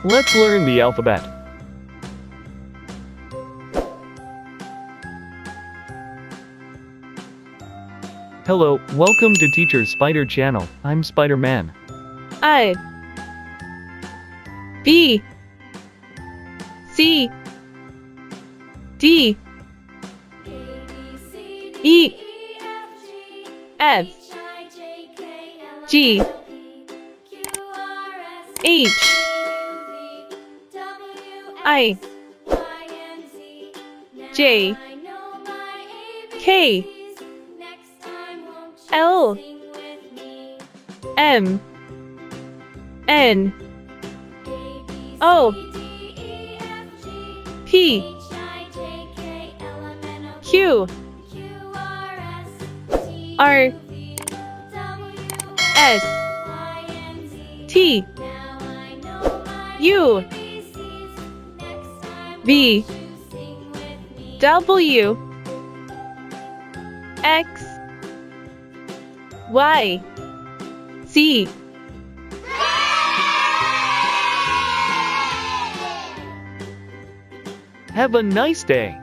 Let's learn the alphabet. Hello, welcome to Teacher Spider channel. I'm Spider-Man. I B C D E F G H I J K L M N O P Q R S T U V W X Y Z. Have a nice day.